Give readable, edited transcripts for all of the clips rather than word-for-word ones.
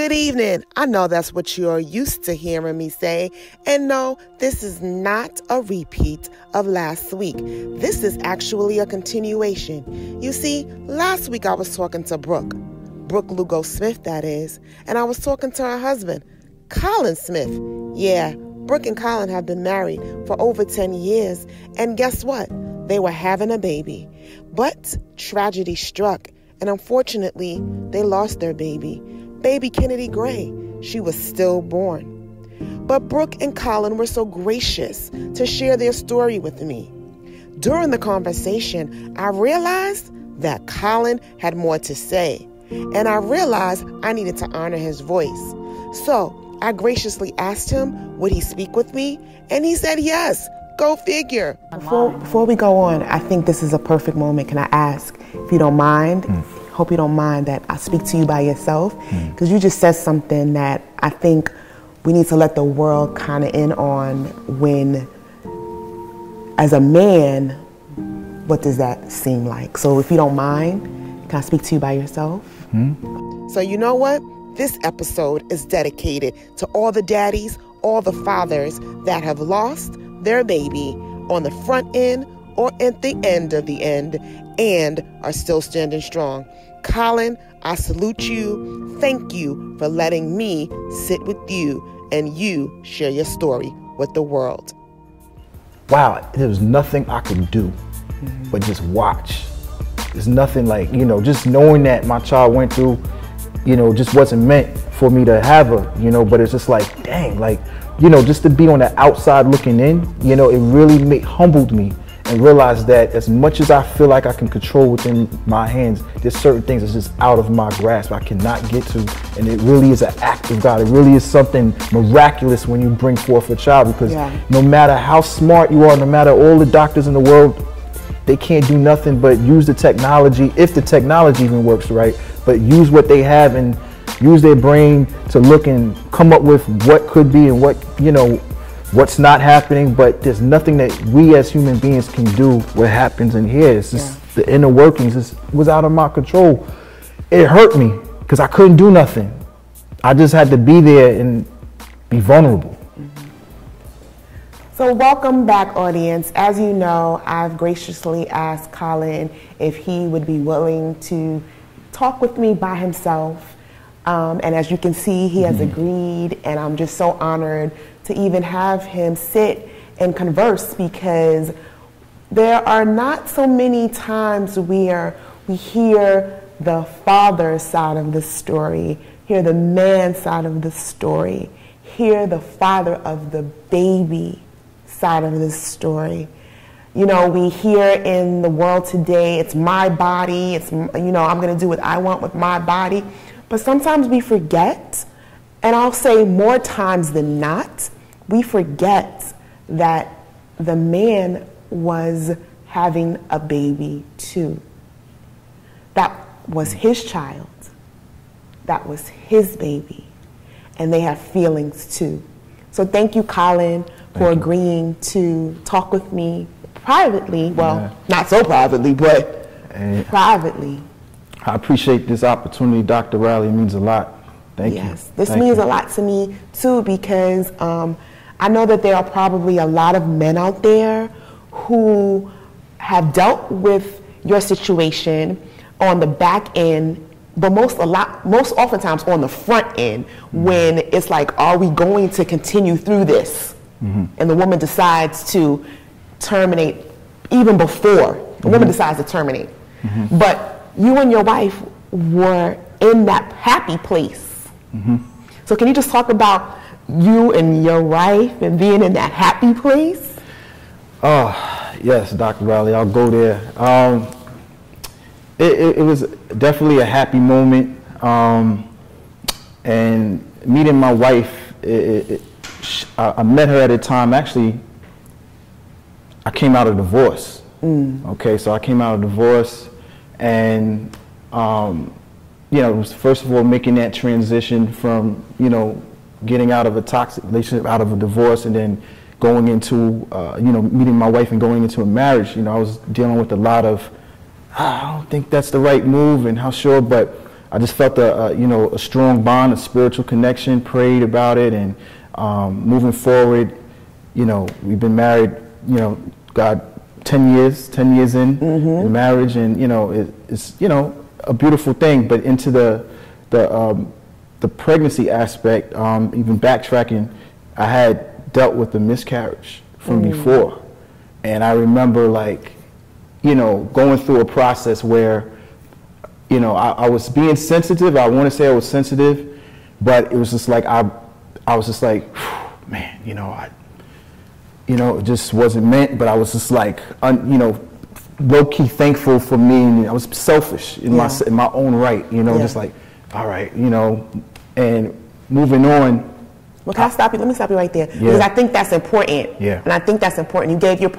Good evening. I know that's what you're used to hearing me say. And no, this is not a repeat of last week. This is actually a continuation. You see, last week I was talking to Brooke Lugo Smith, that is, and I was talking to her husband, Colin Smith. Yeah, Brooke and Colin have been married for over 10 years, and guess what? They were having a baby. But tragedy struck, and unfortunately, they lost their baby. Baby Kennedy Gray. She was stillborn. But Brooke and Colin were so gracious to share their story with me. During the conversation, I realized that Colin had more to say, and I realized I needed to honor his voice. So I graciously asked him, would he speak with me? And he said yes. Go figure. Before we go on, I think this is a perfect moment. Can I ask, if you don't mind, hope you don't mind that I speak to you by yourself, because you just said something that I think we need to let the world kind of in on. When, as a man, what does that seem like? So if you don't mind, can I speak to you by yourself? So you know what? This episode is dedicated to all the daddies, all the fathers that have lost their baby on the front end or at the end of the end and are still standing strong. Colin, I salute you. Thank you for letting me sit with you and you share your story with the world. Wow, there was nothing I could do but just watch. There's nothing like, just knowing that my child went through, just wasn't meant for me to have her, but it's just like, dang, like, just to be on the outside looking in, it really humbled me and realized that as much as I feel like I can control within my hands, there's certain things that's just out of my grasp I cannot get to. And it really is an act of God. It really is something miraculous when you bring forth a child, because no matter how smart you are, no matter all the doctors in the world, they can't do nothing but use the technology, if the technology even works right, but use what they have and use their brain to look and come up with what could be and what, what's not happening. But there's nothing that we as human beings can do what happens in here. It's just the inner workings was out of my control. It hurt me because I couldn't do nothing. I just had to be there and be vulnerable. So welcome back, audience. As you know, I've graciously asked Colin if he would be willing to talk with me by himself. And as you can see, he has agreed, and I'm just so honored to even have him sit and converse, because there are not so many times where we hear the father's side of the story, hear the man's side of the story, hear the father of the baby side of the story. We hear in the world today, it's my body, it's, I'm going to do what I want with my body. But sometimes we forget, and I'll say more times than not, we forget that the man was having a baby too. That was his child. That was his baby. And they have feelings too. So thank you, Colin, for agreeing to talk with me privately. Well, not so privately, but privately. I appreciate this opportunity, Dr. Reilly. It means a lot. Thank you. Yes, this means a lot to me too, because I know that there are probably a lot of men out there who have dealt with your situation on the back end, but most oftentimes on the front end, when it's like, are we going to continue through this? And the woman decides to terminate even before the woman decides to terminate. But you and your wife were in that happy place. So can you just talk about you and your wife and being in that happy place? Oh, yes, Dr. Reilly, I'll go there. It was definitely a happy moment. And meeting my wife, I met her at a time, actually, I came out of divorce. Okay, so I came out of divorce, and it was first of all making that transition from getting out of a toxic relationship, out of a divorce, and then going into meeting my wife and going into a marriage. I was dealing with a lot of I don't think that's the right move and how sure, but I just felt a strong bond, a spiritual connection, prayed about it, and moving forward, we've been married, God, 10 years in marriage, and it's a beautiful thing. But into the pregnancy aspect, even backtracking, I had dealt with a miscarriage from before, and I remember going through a process where I was being sensitive. I want to say I was sensitive, but it was just like I was just like, man, it just wasn't meant. But I was just like, low-key thankful for me. And I was selfish in my own right, just like, all right, and moving on. Well, can I stop you? Let me stop you right there. Because I think that's important. Yeah. And I think that's important. You gave your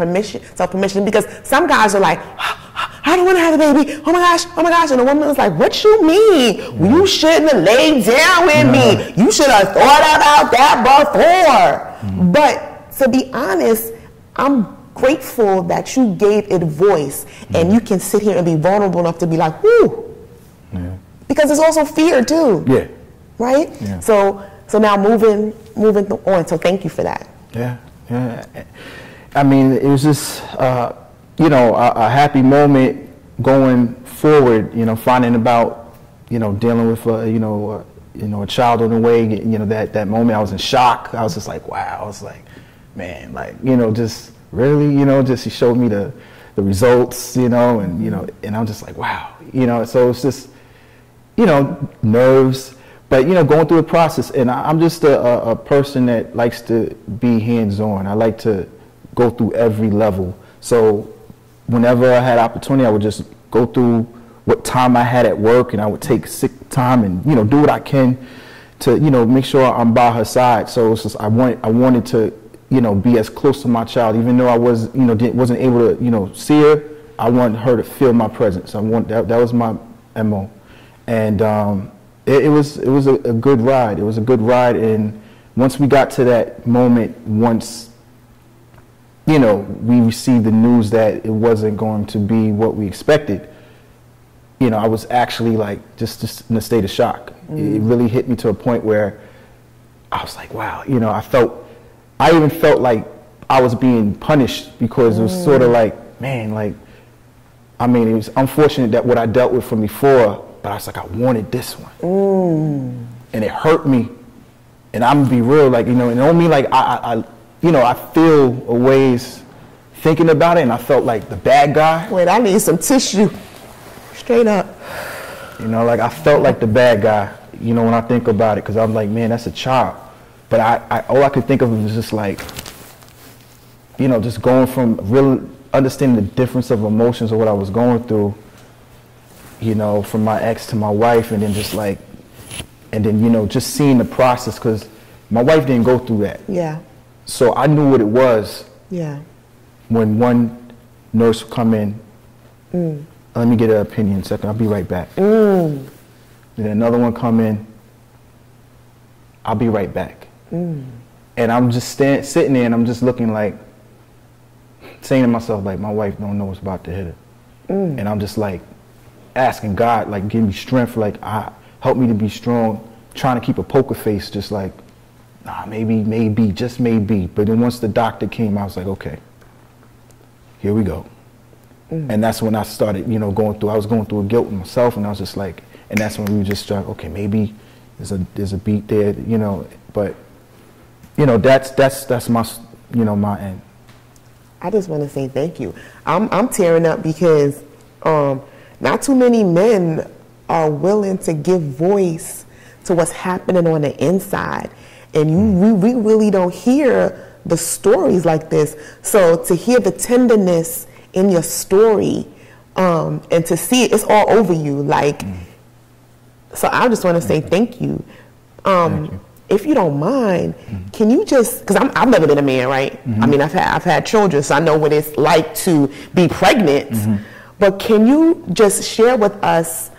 self-permission, because some guys are like, I don't want to have a baby. Oh my gosh. And the woman was like, what you mean? You shouldn't have laid down with me. You should have thought about that before. But to be honest, I'm grateful that you gave it voice, and you can sit here and be vulnerable enough to be like, whoo. Yeah. Because there's also fear too. Yeah. Right? Yeah. So now moving on. So thank you for that. Yeah. I mean, it was just, a happy moment going forward, finding about, dealing with, a child on the way, that moment I was in shock. I was just like, wow. I was like, man, just really, just he showed me the results, and I'm just like, wow, so it's just, nerves, but, going through the process. And I'm just a person that likes to be hands-on. I like to go through every level. So whenever I had opportunity, I would just go through what time I had at work, and I would take sick time and, do what I can to, make sure I'm by her side. So it's just, I wanted to, be as close to my child, even though I was, wasn't able to, see her. I wanted her to feel my presence. That was my MO. And it was a good ride. It was a good ride. And once we got to that moment, once, we received the news that it wasn't going to be what we expected, I was actually like just in a state of shock. It really hit me to a point where I was like, wow, I even felt like I was being punished, because it was sort of like, man, it was unfortunate that what I dealt with from before, but I was like, I wanted this one. And it hurt me. And I'm gonna be real, it don't mean like I feel a ways thinking about it, and I felt like the bad guy. Wait, I need some tissue. Straight up. I felt like the bad guy, when I think about it, because I'm like, man, that's a child. But all I could think of was just like, just going from really understanding the difference of emotions of what I was going through, from my ex to my wife, and then just like, and then, just seeing the process, because my wife didn't go through that. Yeah. So I knew what it was. Yeah. When one nurse would come in, let me get an opinion a second, I'll be right back. Then another one come in, I'll be right back. And I'm just sitting there, and I'm just looking like, saying to myself, like, my wife don't know what's about to hit her. And I'm just like asking God, like, give me strength, like, help me to be strong, trying to keep a poker face, just like, nah, maybe, just maybe. But then once the doctor came, I was like, okay, here we go. And that's when I started, I was going through a guilt with myself, and I was just like, and that's when we were just trying, okay, maybe there's a beat there, but that's my, my end. I just want to say thank you. I'm tearing up because not too many men are willing to give voice to what's happening on the inside, and we really don't hear the stories like this. So to hear the tenderness in your story, and to see it's all over you, like. So I just want to say thank you. Thank you. If you don't mind, can you just, because I've never been a man, right? I mean, I've had children, so I know what it's like to be pregnant. But can you just share with us,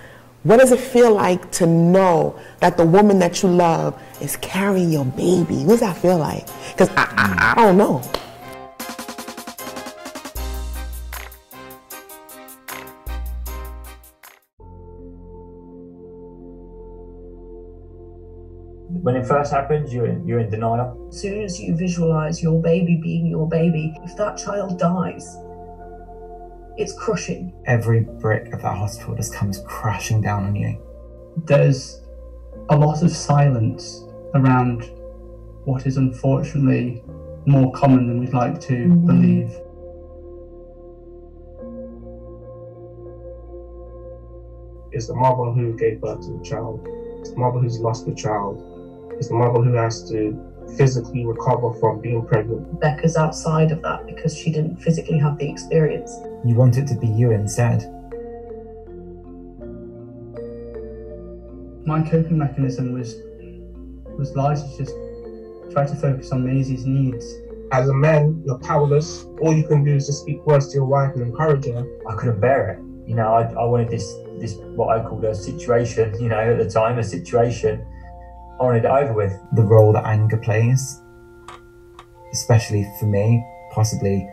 what does it feel like to know that the woman that you love is carrying your baby? What does that feel like? Because I don't know. When it first happens, you're in denial. As soon as you visualise your baby being your baby, if that child dies, it's crushing. Every brick of that hospital just comes crashing down on you. There's a lot of silence around what is unfortunately more common than we'd like to believe. It's the mother who gave birth to the child. It's the mother who's lost the child. It's the mother who has to physically recover from being pregnant. Becca's outside of that because she didn't physically have the experience. You want it to be you instead. My coping mechanism was largely just try to focus on Maisie's needs. As a man, you're powerless. All you can do is just speak words to your wife and encourage her. I couldn't bear it. You know, I wanted this what I called a situation, you know, at the time, a situation. I wanted it over with. The role that anger plays, especially for me, possibly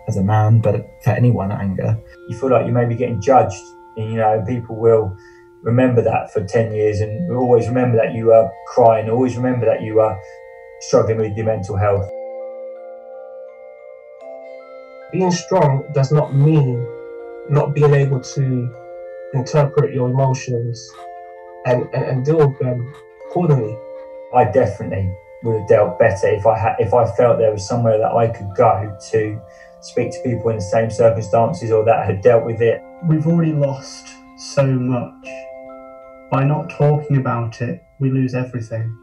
as a man, but for anyone, anger. You feel like you may be getting judged, and you know, people will remember that for 10 years and will always remember that you are crying, always remember that you are struggling with your mental health. Being strong does not mean not being able to interpret your emotions and deal with them accordingly. I definitely would have dealt better if I felt there was somewhere that I could go to speak to people in the same circumstances or that had dealt with it. We've already lost so much. By not talking about it, we lose everything.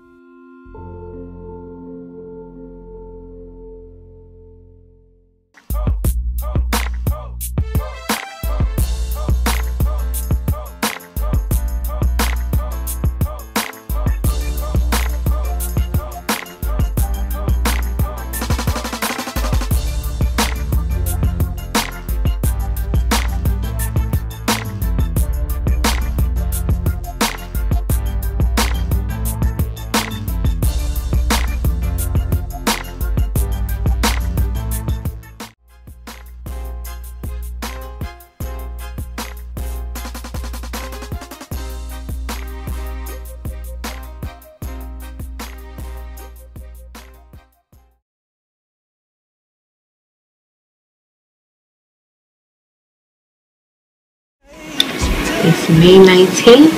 It's May 19th,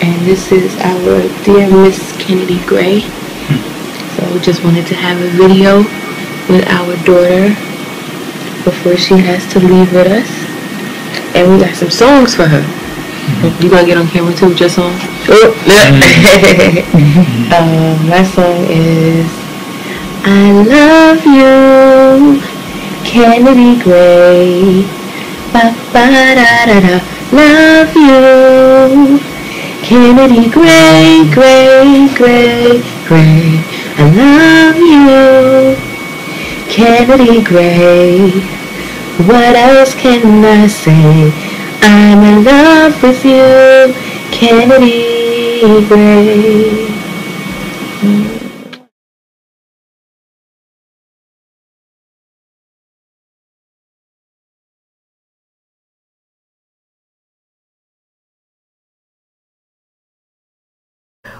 and this is our dear Miss Kennedy Gray. So we just wanted to have a video with our daughter before she has to leave with us. And we got some songs for her. You gonna get on camera too with your song? My song is I Love You, Kennedy Gray. Ba ba da da da. Love you, Kennedy Gray, Gray, Gray, Gray. I love you, Kennedy Gray. What else can I say? I'm in love with you, Kennedy Gray.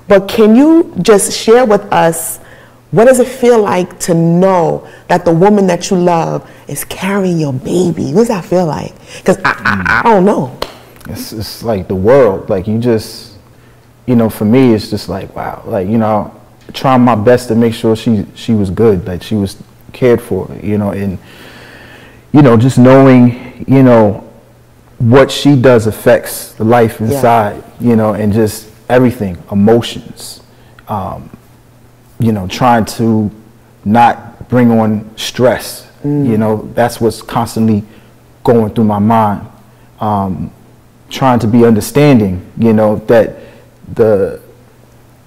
But can you just share with us, what does it feel like to know that the woman that you love is carrying your baby? What does that feel like? Because I don't know. It's like the world. Like you just, you know, for me, it's just like, wow. Like, you know, trying my best to make sure she was good, like she was cared for, you know, and, you know, just knowing, you know, what she does affects the life inside, you know, and just everything, emotions, you know, trying to not bring on stress, you know, that's what's constantly going through my mind. Trying to be understanding, you know, that the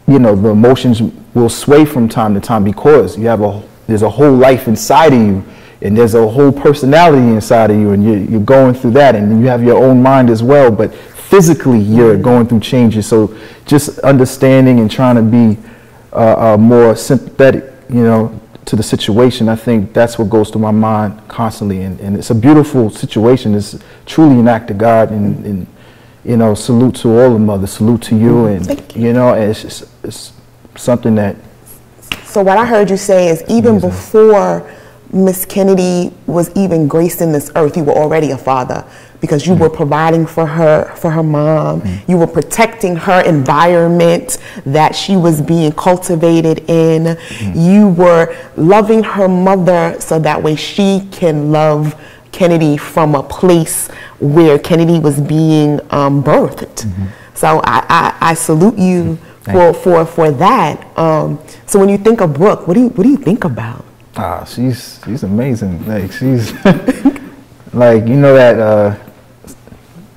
emotions will sway from time to time because you have there's a whole life inside of you, and there's a whole personality inside of you, and you're going through that, and you have your own mind as well, but physically you're going through changes. So just understanding and trying to be more sympathetic, you know, to the situation, I think that's what goes through my mind constantly, and it's a beautiful situation. It's truly an act of God, and you know, salute to all the mothers, salute to you, and you know, it's something that. So what I heard you say is even before Miss Kennedy was even gracing this earth, you were already a father, because you were providing for her mom. You were protecting her environment that she was being cultivated in. You were loving her mother so that way she can love Kennedy from a place where Kennedy was being birthed. So I salute you for that. So when you think of Brooke, what do you think about? She's amazing. Like she's like, you know that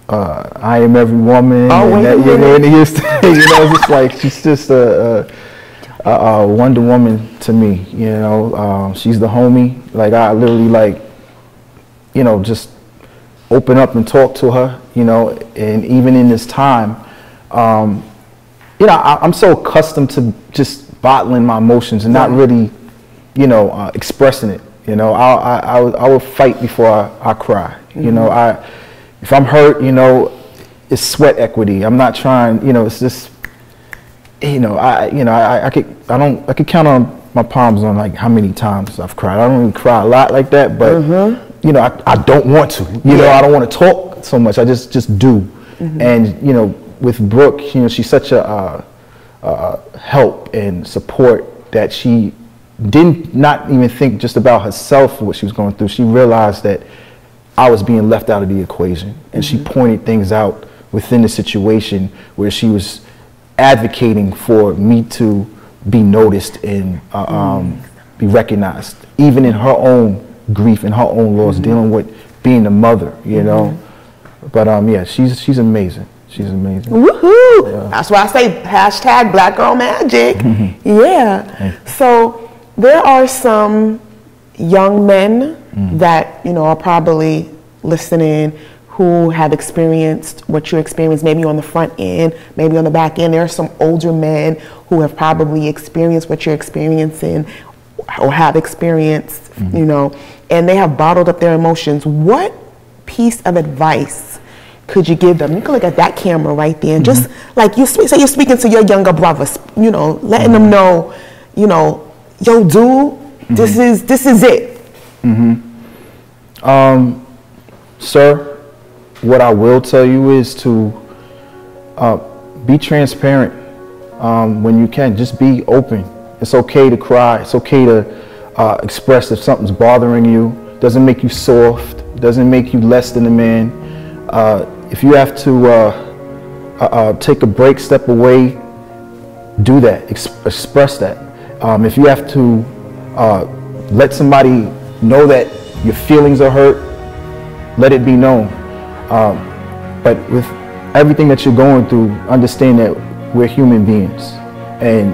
I Am Every Woman. And that, you know, and it used to, you know, it's just like she's just a Wonder Woman to me. You know, she's the homie. Like I literally like, you know, just open up and talk to her. You know, and even in this time, you know, I'm so accustomed to just bottling my emotions and not really, you know, expressing it. You know, I will fight before I cry. You know, if I'm hurt, you know, it's sweat equity. I'm not trying. You know, it's just, you know, I could count on my palms on like how many times I've cried. I don't really cry a lot like that, but you know, I don't want to. You know, I don't want to talk so much. I just do. And you know, with Brooke, you know, she's such a help and support that she did not even think just about herself or what she was going through. She realized that I was being left out of the equation, and she pointed things out within the situation where she was advocating for me to be noticed and be recognized, even in her own grief and her own loss, dealing with being a mother, you know. But yeah, she's amazing. She's amazing. Woohoo! Yeah. That's why I say hashtag Black Girl Magic. Yeah. So there are some young men that, you know, are probably listening who have experienced what you experienced, maybe on the front end, maybe on the back end. There are some older men who have probably experienced what you're experiencing or have experienced, you know, and they have bottled up their emotions. What piece of advice could you give them? You can look at that camera right there and just like you say you're speaking to your younger brothers, you know, letting them know, you know, yo, dude, this is it. Sir, what I will tell you is to be transparent when you can. Just be open. It's okay to cry. It's okay to express if something's bothering you. Doesn't make you soft. Doesn't make you less than a man. If you have to take a break, step away, do that. Express that. If you have to let somebody know that your feelings are hurt, let it be known. But with everything that you're going through, understand that we're human beings. And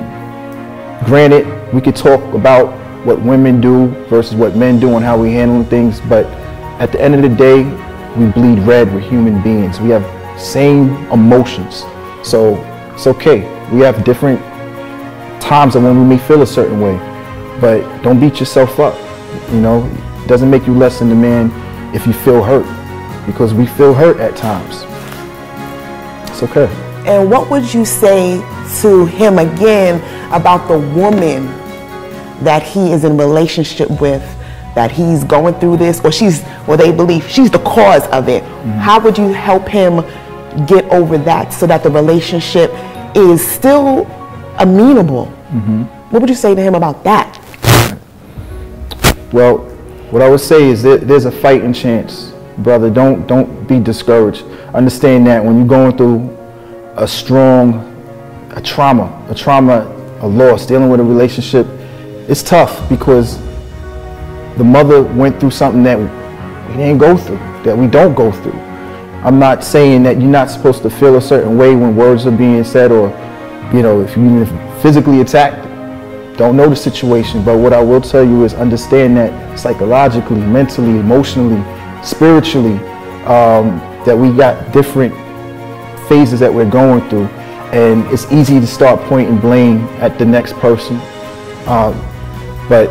granted, we could talk about what women do versus what men do and how we handle things, but at the end of the day, we bleed red. We're human beings. We have same emotions. So it's okay. We have different times of when we may feel a certain way, but don't beat yourself up. You know, it doesn't make you less than a man if you feel hurt, because we feel hurt at times. It's okay. And what would you say to him again about the woman that he is in relationship with, that he's going through this, or they believe she's the cause of it? How would you help him get over that so that the relationship is still amenable? What would you say to him about that? Well, what I would say is that there's a fighting chance, brother. Don't be discouraged. Understand that when you're going through a trauma, a loss, dealing with a relationship, it's tough because the mother went through something that we didn't go through, that we don't go through. I'm not saying that you're not supposed to feel a certain way when words are being said, or, you know, if you're physically attacked, don't know the situation. But what I will tell you is understand that psychologically, mentally, emotionally, spiritually, that we got different phases that we're going through, and it's easy to start pointing blame at the next person. But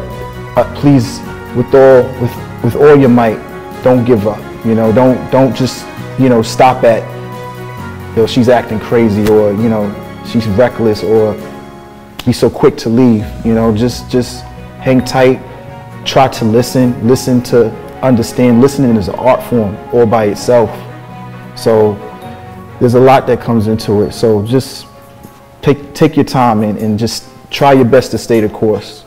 please, with all your might, don't give up. You know, don't just, you know, stop at, you know, she's acting crazy, or, you know, she's reckless, or be so quick to leave. You know, just hang tight, try to listen to understand. Listening is an art form all by itself. So there's a lot that comes into it. So just take your time and just try your best to stay the course.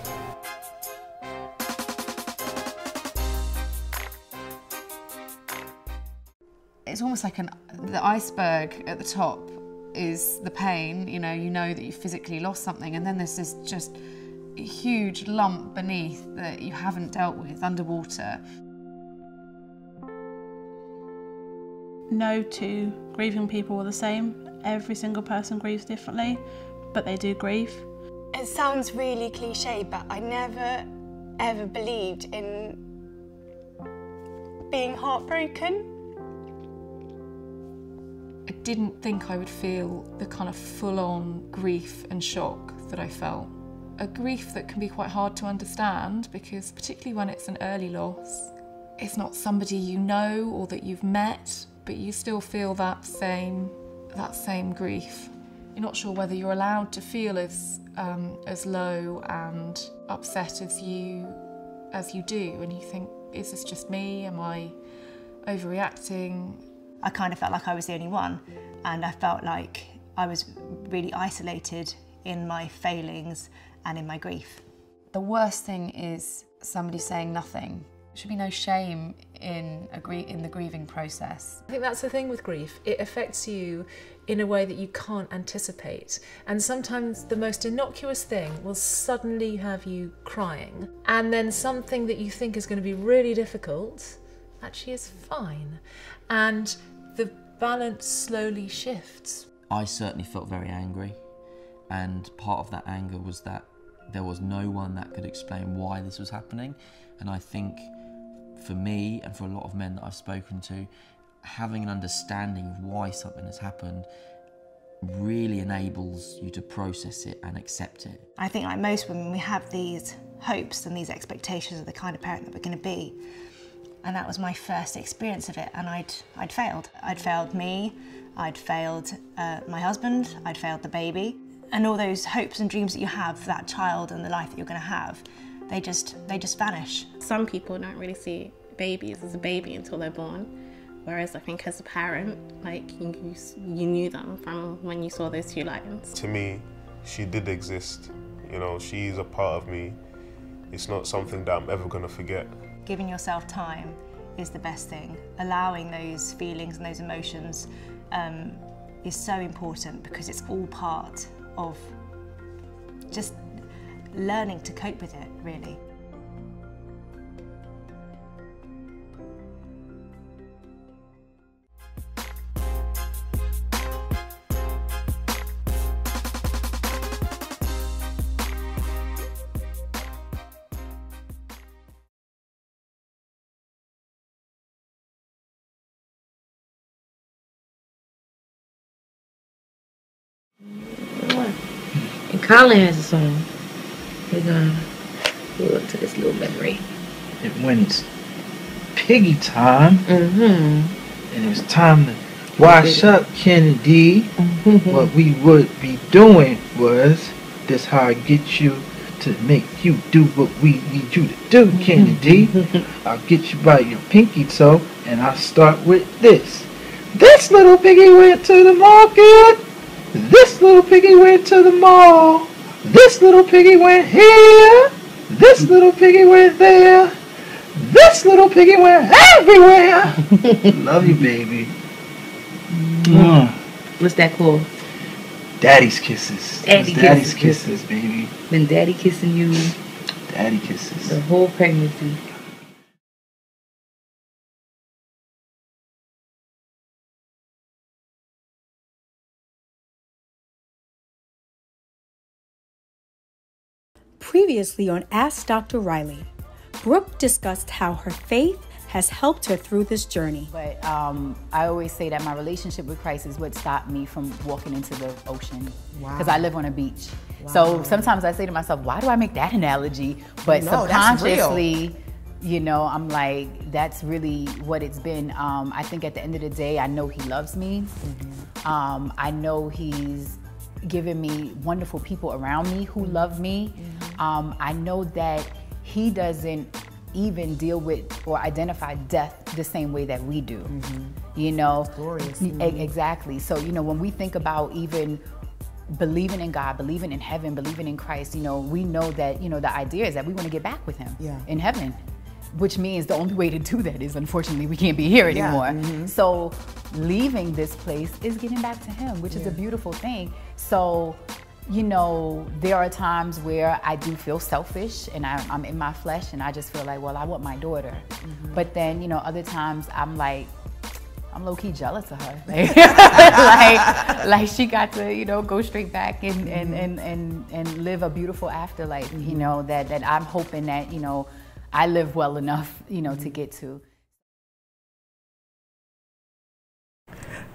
It's almost like the iceberg at the top is the pain. You know that you physically lost something, and then there's this just huge lump beneath that you haven't dealt with underwater. No two grieving people are the same. Every single person grieves differently, but they do grieve. It sounds really cliche, but I never ever believed in being heartbroken. I didn't think I would feel the kind of full-on grief and shock that I felt. A grief that can be quite hard to understand, because particularly when it's an early loss, it's not somebody you know or that you've met, but you still feel that same grief. You're not sure whether you're allowed to feel as low and upset as you do, and you think, is this just me? Am I overreacting? I kind of felt like I was the only one, and I felt like I was really isolated in my failings and in my grief. The worst thing is somebody saying nothing. There should be no shame in the grieving process. I think that's the thing with grief. It affects you in a way that you can't anticipate. And sometimes the most innocuous thing will suddenly have you crying. And then something that you think is going to be really difficult actually is fine. And the balance slowly shifts. I certainly felt very angry. And part of that anger was that there was no one that could explain why this was happening. And I think for me and for a lot of men that I've spoken to, having an understanding of why something has happened really enables you to process it and accept it. I think like most women, we have these hopes and these expectations of the kind of parent that we're going to be. And that was my first experience of it, and I'd failed. I'd failed me, I'd failed my husband, I'd failed the baby. And all those hopes and dreams that you have for that child and the life that you're going to have, they just vanish. Some people don't really see babies as a baby until they're born, whereas I think as a parent, like you knew them from when you saw those two lions. To me, she did exist. You know, she's a part of me. It's not something that I'm ever going to forget. Giving yourself time is the best thing. Allowing those feelings and those emotions is so important, because it's all part of just learning to cope with it, really. And Colin has a song. We're gonna look to this little memory. When it's piggy time, and it was time to wash up Kennedy, what we would be doing was, this how I get you to make you do what we need you to do, Kennedy. I'll get you by your pinky toe, and I'll start with this. This little piggy went to the market. This little piggy went to the mall. This little piggy went here. This little piggy went there. This little piggy went everywhere. Love you, baby. What's that called? Daddy's kisses. Daddy's kisses, baby. Been daddy kissing you. Daddy kisses. The whole pregnancy. Previously on Ask Dr. Reilly, Brooke discussed how her faith has helped her through this journey. But I always say that my relationship with Christ is what stopped me from walking into the ocean. Because I live on a beach. So sometimes I say to myself, why do I make that analogy? But subconsciously, you know, I'm like, that's really what it's been. I think at the end of the day, I know he loves me. I know he's given me wonderful people around me who love me. I know that he doesn't even deal with or identify death the same way that we do. You know, glorious. Exactly. So, you know, when we think about even believing in God, believing in heaven, believing in Christ, you know, we know that, you know, the idea is that we want to get back with him in heaven, which means the only way to do that is, unfortunately, we can't be here anymore. So leaving this place is getting back to him, which is a beautiful thing. So, you know, there are times where I do feel selfish and I'm in my flesh and I just feel like, well, I want my daughter. But then, you know, other times I'm like, I'm low-key jealous of her. Like she got to, you know, go straight back and live a beautiful afterlife, you know, that I'm hoping that, you know, I live well enough, you know, to get to.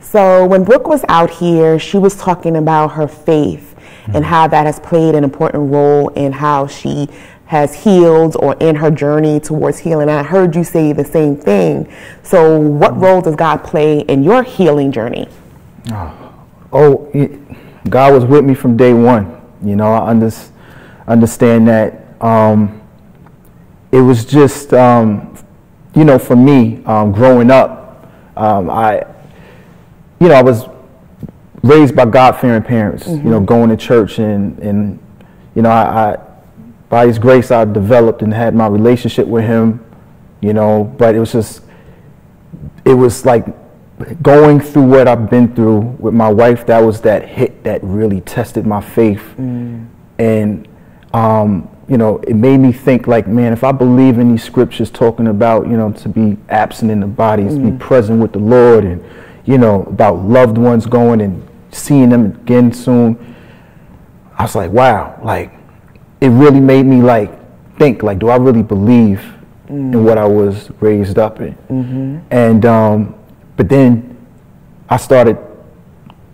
So when Brooke was out here, she was talking about her faith and how that has played an important role in how she has healed or in her journey towards healing. I heard you say the same thing. So what role does God play in your healing journey? God was with me from day one. You know, I understand that. It was just, you know, for me, growing up, I was raised by God-fearing parents, you know, going to church and you know, I by his grace, I developed and had my relationship with him, you know, but it was like going through what I've been through with my wife. That was that hit that really tested my faith. And, you know, it made me think like, man, if I believe in these scriptures talking about, you know, to be absent in the body, to be present with the Lord, and, you know, about loved ones going and seeing them again soon, I was like, wow, like, it really made me like think, like, do I really believe in what I was raised up in? And but then I started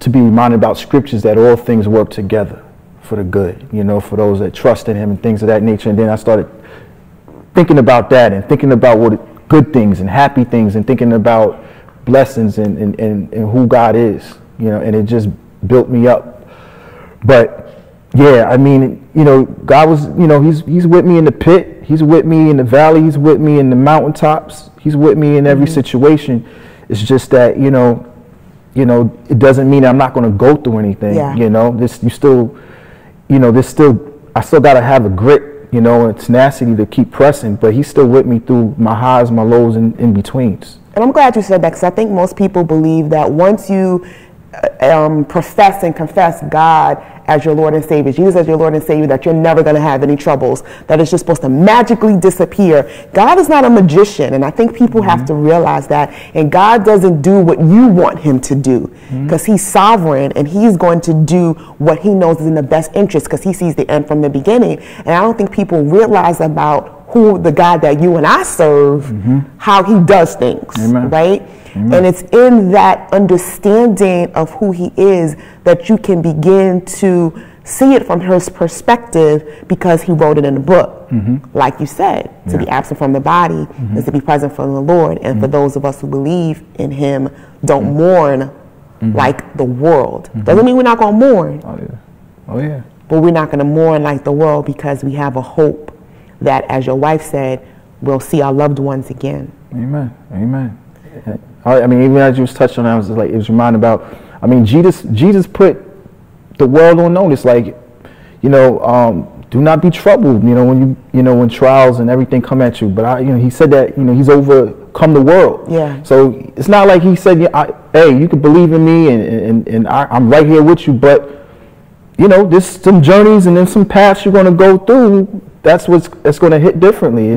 to be reminded about scriptures that all things work together for the good, you know, for those that trust in him and things of that nature. And then I started thinking about that and thinking about what good things and happy things and thinking about blessings and who God is, you know, and it just built me up. But yeah, I mean, you know, God was, you know, he's with me in the pit. He's with me in the valley. He's with me in the mountaintops. He's with me in every situation. It's just that, you know, it doesn't mean I'm not going to go through anything. You know, I still got to have a grit, you know, and tenacity to keep pressing. But he's still with me through my highs, my lows, and in betweens. And I'm glad you said that, because I think most people believe that once you profess and confess God as your Lord and Savior, Jesus as your Lord and Savior, that you're never going to have any troubles, that it's just supposed to magically disappear. God is not a magician, and I think people have to realize that. And God doesn't do what you want him to do, because he's sovereign and he's going to do what he knows is in the best interest, because he sees the end from the beginning. And I don't think people realize about who the God that you and I serve, how he does things, right? And it's in that understanding of who he is that you can begin to see it from his perspective, because he wrote it in the book. Like you said, to be absent from the body is to be present for the Lord. And for those of us who believe in him, don't mourn like the world. Doesn't mean we're not going to mourn. But we're not going to mourn like the world, because we have a hope that, as your wife said, we'll see our loved ones again. Amen. Amen. I mean, even as you was touching on, it was reminded about, I mean, Jesus put the world on notice, like, you know, do not be troubled, you know, when trials and everything come at you. But you know, he said that, you know, he's overcome the world. So it's not like he said, hey, you can believe in me and I'm right here with you. But, you know, there's some journeys and then some paths you're going to go through. That's going to hit differently.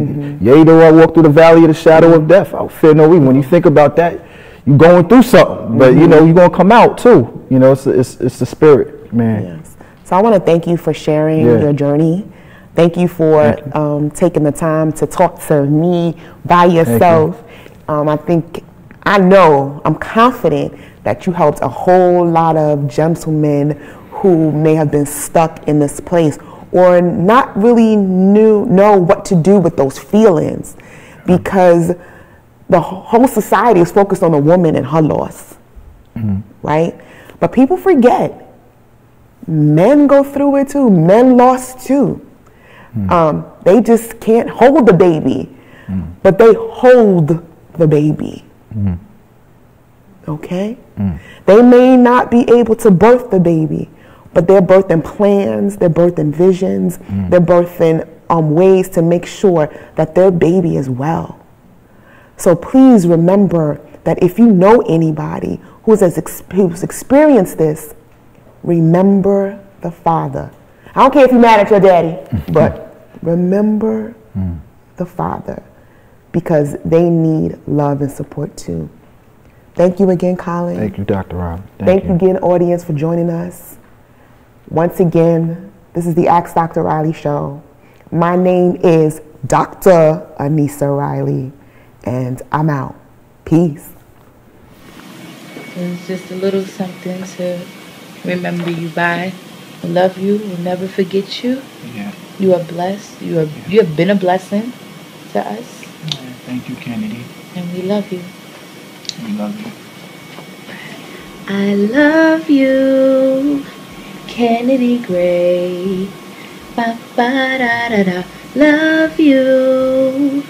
Yea, though I walk through the valley of the shadow of death, I'll fear no evil. When you think about that, you're going through something, but you know, you're going to come out too. You know, it's the spirit, man. So I want to thank you for sharing your journey. Thank you for taking the time to talk to me by yourself. I'm confident that you helped a whole lot of gentlemen who may have been stuck in this place, or not really know what to do with those feelings, because the whole society is focused on the woman and her loss, right? But people forget Men go through it too. Men lost too. They just can't hold the baby, but they hold the baby. Okay? They may not be able to birth the baby, but they're birthing plans, they're birthing visions, they're birthing ways to make sure that their baby is well. So please remember that if you know anybody who's experienced this, remember the father. I don't care if you're mad at your daddy, but remember the father, because they need love and support too. Thank you again, Colin. Thank you, Dr. Reilly. Thank you again, audience, for joining us. Once again, this is the Ask Dr. Reilly show. My name is Dr. Anissa Reilly, and I'm out. Peace. It's just a little something to remember you by. I love you. We'll never forget you. Yeah. You are blessed. You have been a blessing to us. Yeah, thank you, Kennedy. And we love you. We love you. I love you, Kennedy Gray. Ba ba da da da. Love you,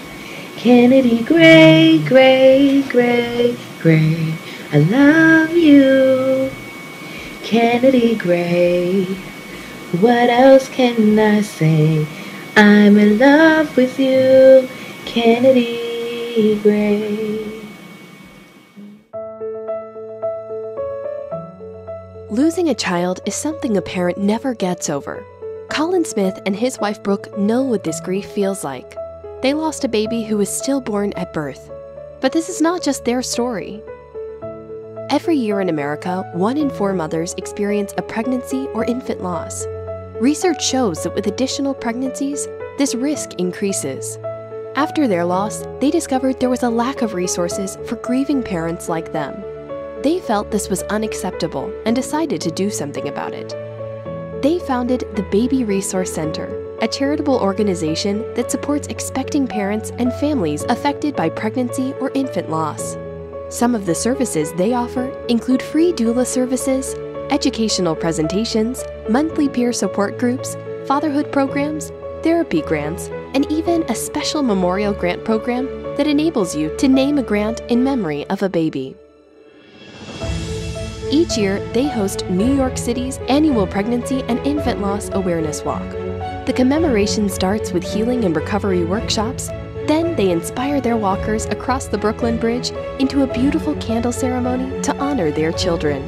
Kennedy Gray, Gray, Gray, Gray. I love you, Kennedy Gray. What else can I say? I'm in love with you, Kennedy Gray. Losing a child is something a parent never gets over. Colin Smith and his wife Brooke know what this grief feels like. They lost a baby who was stillborn at birth. But this is not just their story. Every year in America, 1 in 4 mothers experience a pregnancy or infant loss. Research shows that with additional pregnancies, this risk increases. After their loss, they discovered there was a lack of resources for grieving parents like them. They felt this was unacceptable and decided to do something about it. They founded the Baby Resource Center, a charitable organization that supports expecting parents and families affected by pregnancy or infant loss. Some of the services they offer include free doula services, educational presentations, monthly peer support groups, fatherhood programs, therapy grants, and even a special memorial grant program that enables you to name a grant in memory of a baby. Each year, they host New York City's annual Pregnancy and Infant Loss Awareness Walk. The commemoration starts with healing and recovery workshops. Then they inspire their walkers across the Brooklyn Bridge into a beautiful candle ceremony to honor their children.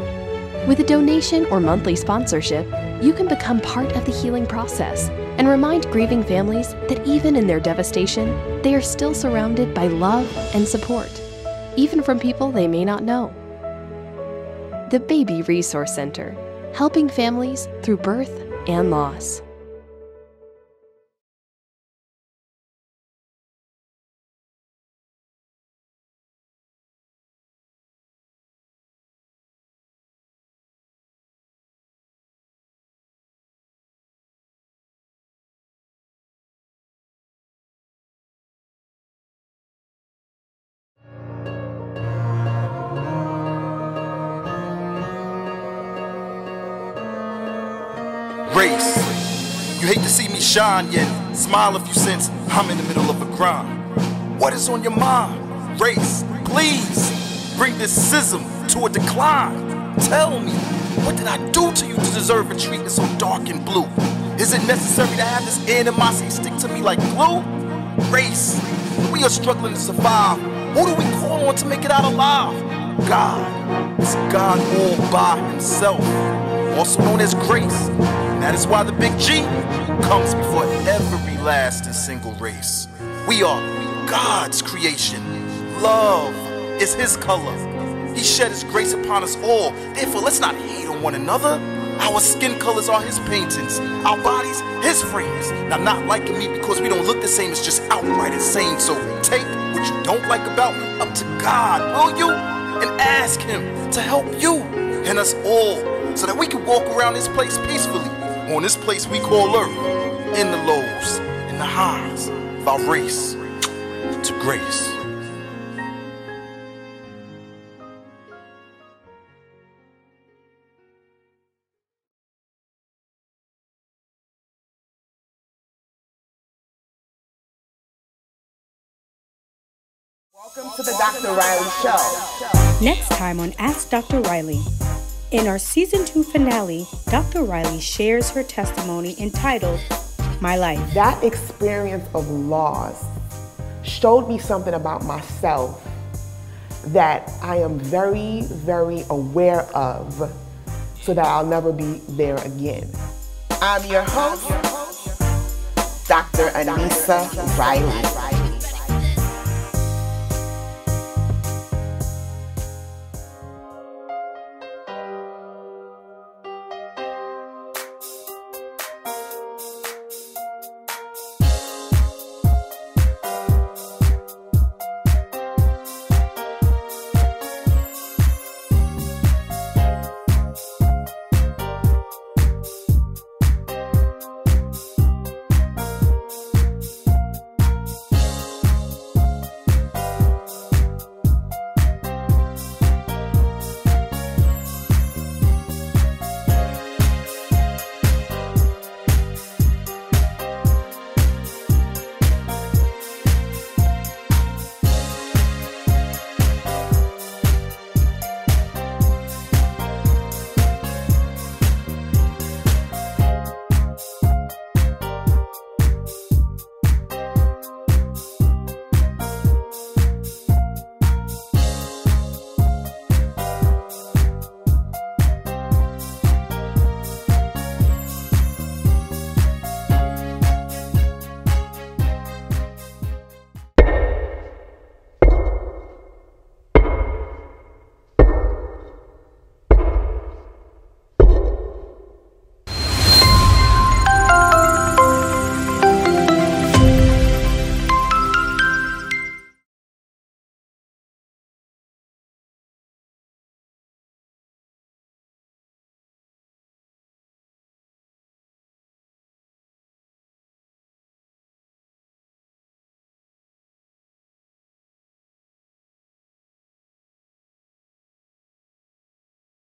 With a donation or monthly sponsorship, you can become part of the healing process and remind grieving families that even in their devastation, they are still surrounded by love and support, even from people they may not know. The Baby Resource Center, helping families through birth and loss. Race. You hate to see me shine, yet smile if you sense I'm in the middle of a grind. What is on your mind? Race, please bring this schism to a decline. Tell me, what did I do to you to deserve a treatment so dark and blue? Is it necessary to have this animosity stick to me like glue? Race, we are struggling to survive. Who do we call on to make it out alive? God. It's God all by himself, also known as grace. And that is why the big G comes before every last and single race. We are God's creation. Love is his color. He shed his grace upon us all. Therefore, let's not hate on one another. Our skin colors are his paintings, our bodies his frames. Now, not liking me because we don't look the same is just outright insane. So take what you don't like about me up to God, will you? And ask him to help you and us all, so that we can walk around this place peacefully, on this place we call earth, in the lows, in the highs of our race to grace. Welcome to the Dr. Reilly Show. Next time on Ask Dr. Reilly. In our Season 2 finale, Dr. Reilly shares her testimony entitled, My Life. That experience of loss showed me something about myself that I am very, very aware of so that I'll never be there again. I'm your host, Dr. Anissa Reilly.